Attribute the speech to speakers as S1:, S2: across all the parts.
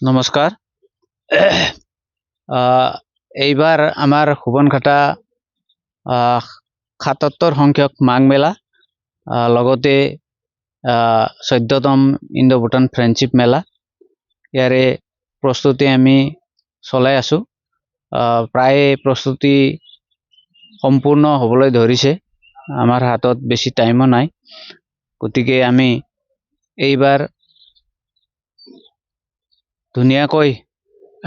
S1: নমস্কাৰ। এইবাৰ আমাৰ সোবনঘাটা ৭৭ সংখ্যক মাঘ মেলা লগতে ১৪তম ইণ্ডো ভূটান ফ্ৰেণ্ডশ্বিপ মেলা ইয়াৰে প্ৰস্তুতি আমি চলাই আছো। প্ৰায় প্ৰস্তুতি সম্পূৰ্ণ হ'বলৈ ধৰিছে। আমাৰ হাতত বেছি টাইমো নাই, গতিকে আমি এইবাৰ ধুনীয়াকৈ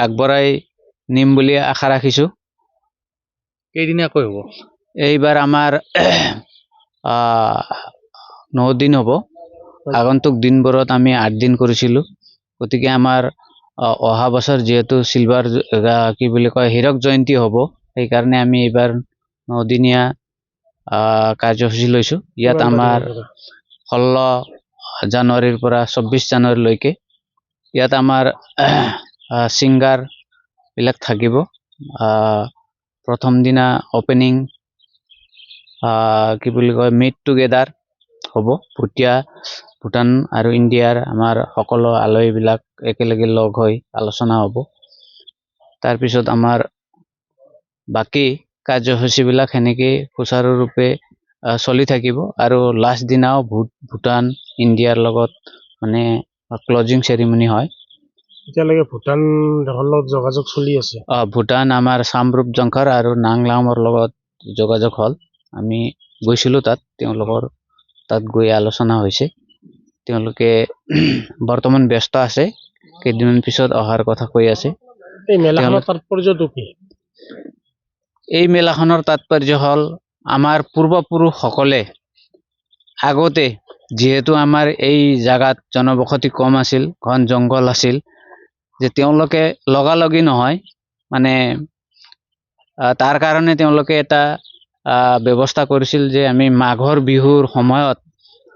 S1: আগবঢ়াই নিম বুলি আশা ৰাখিছোঁ।
S2: কেইদিনীয়াকৈ হ'ব?
S1: এইবাৰ আমাৰ 9 দিন হ'ব। আগন্তুক দিনবোৰত আমি 8 দিন কৰিছিলোঁ। গতিকে আমাৰ অহা বছৰ যিহেতু চিলভাৰ কি বুলি কয় হীৰক জয়ন্তী হ'ব, সেইকাৰণে আমি এইবাৰ 9 দিনীয়া কাৰ্যসূচী লৈছোঁ। ইয়াত আমাৰ 16 জানুৱাৰীৰ পৰা 24 জানুৱাৰীলৈকে ইয়াত আমাৰ ছিংগাৰ বিলাক থাকিব। প্ৰথম দিনা অপেনিং কি বুলি কয় মিট টুগেডাৰ হ'ব। ভূটান আৰু ইণ্ডিয়াৰ আমাৰ সকলো আলহীবিলাক একেলগে লগ হৈ আলোচনা হ'ব। তাৰপিছত আমাৰ বাকী কাৰ্যসূচীবিলাক সেনেকৈ সুচাৰুৰূপে চলি থাকিব আৰু লাষ্ট দিনাও ভূটান ইণ্ডিয়াৰ লগত মানে ক্লজিং চেৰিমনি হয়।
S2: এতিয়ালৈকে ভূটান দেশৰ লগত যোগাযোগ চলি আছে।
S1: ভূটান আমাৰ চামৰূপ জংকাৰ আৰু নাংলামৰ লগত যোগাযোগ হ'ল। আমি গৈছিলোঁ তাত, তেওঁলোকৰ তাত গৈ আলোচনা হৈছে। তেওঁলোকে বৰ্তমান ব্যস্ত আছে, কেইদিনমান পিছত অহাৰ কথা কৈ আছে।
S2: এই মেলাখনৰ তাৎপৰ্যটো কি?
S1: এই মেলাখনৰ তাৎপৰ্য হ'ল আমাৰ পূৰ্বপুৰুষসকলে আগতে যিহেতু আমাৰ এই জাগাত জনবসতি কম আছিল, ঘন জংঘল আছিল, যে তেওঁলোকে লগালগি নহয় মানে তাৰ কাৰণে তেওঁলোকে এটা ব্যৱস্থা কৰিছিল যে আমি মাঘৰ বিহুৰ সময়ত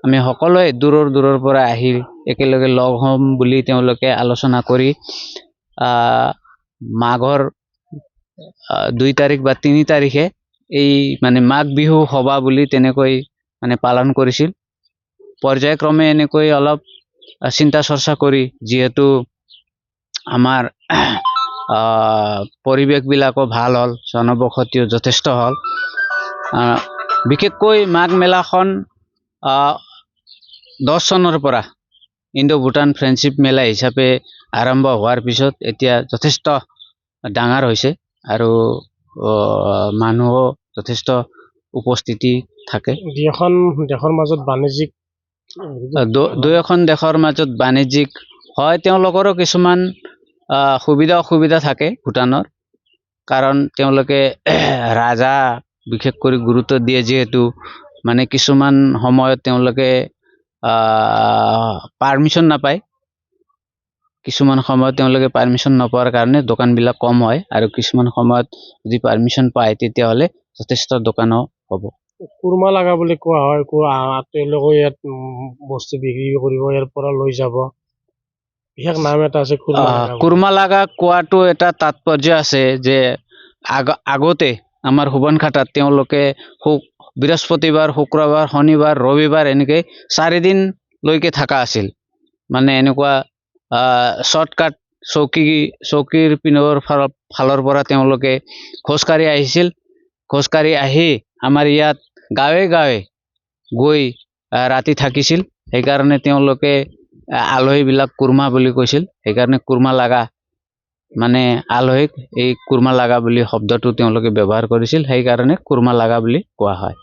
S1: আমি সকলোৱে দূৰৰ পৰা আহি একেলগে লগ হ'ম বুলি তেওঁলোকে আলোচনা কৰি মাঘৰ 2 তাৰিখ বা 3 তাৰিখে এই মানে মাঘ বিহু সভা বুলি তেনেকৈ মানে পালন কৰিছিল। পৰ্যায়ক্ৰমে এনেকৈ অলপ চিন্তা চৰ্চা কৰি যিহেতু আমাৰ পৰিৱেশবিলাকো ভাল হ'ল, জনবসতিও যথেষ্ট হ'ল। বিশেষকৈ মাঘ মেলাখন 10 চনৰ পৰা ইণ্ডো ভূটান ফ্ৰেণ্ডশ্বিপ মেলা হিচাপে আৰম্ভ হোৱাৰ পিছত এতিয়া যথেষ্ট ডাঙৰ হৈছে আৰু মানুহো যথেষ্ট উপস্থিতি থাকে।
S2: দেশৰ মাজত বাণিজ্যিক
S1: দুয়োখন দেশৰ মাজত বাণিজ্যিক হয়, তেওঁলোকৰো কিছুমান সুবিধা অসুবিধা থাকে ভূটানৰ, কাৰণ তেওঁলোকে ৰাজা বিশেষ কৰি গুৰুত্ব দিয়ে যিহেতু মানে কিছুমান সময়ত তেওঁলোকে পাৰ্মিশ্যন নাপায়। কিছুমান সময়ত তেওঁলোকে পাৰ্মিশ্যন নোপোৱাৰ কাৰণে দোকানবিলাক কম হয়, আৰু কিছুমান সময়ত যদি পাৰ্মিশ্যন পায় তেতিয়াহ'লে যথেষ্ট দোকানো হ'ব।
S2: কুৰ্মা লগা বুলি কোৱা হয়, তেওঁলোকে ইয়াত বস্তু বিক্ৰী কৰিব, ইয়াৰ পৰা লৈ যাব। বিশেষ নাম এটা আছে
S1: কুৰ্মা লগা কোৱাটো এটা তাৎপৰ্য আছে যে আগতে আমাৰ সোবনঘাটাত তেওঁলোকে বৃহস্পতিবাৰ, শুক্ৰবাৰ, শনিবাৰ, ৰবিবাৰ এনেকৈ 4 দিনলৈকে থকা আছিল। মানে এনেকুৱা শ্বৰ্টকাট চৌকীৰ পিনৰ ফালৰ পৰা তেওঁলোকে খোজকাঢ়ি আহিছিল। খোজকাঢ়ি আহি আমাৰ ইয়াত গাঁৱে গাঁৱে গৈ ৰাতি থাকিছিল। সেইকাৰণে তেওঁলোকে আলহীবিলাক কুৰ্মা বুলি কৈছিল। সেইকাৰণে কুৰ্মা লগা মানে আলহীক এই কুৰ্মা লগা বুলি শব্দটো তেওঁলোকে ব্যৱহাৰ কৰিছিল, সেইকাৰণে কুৰ্মা লগা বুলি কোৱা হয়।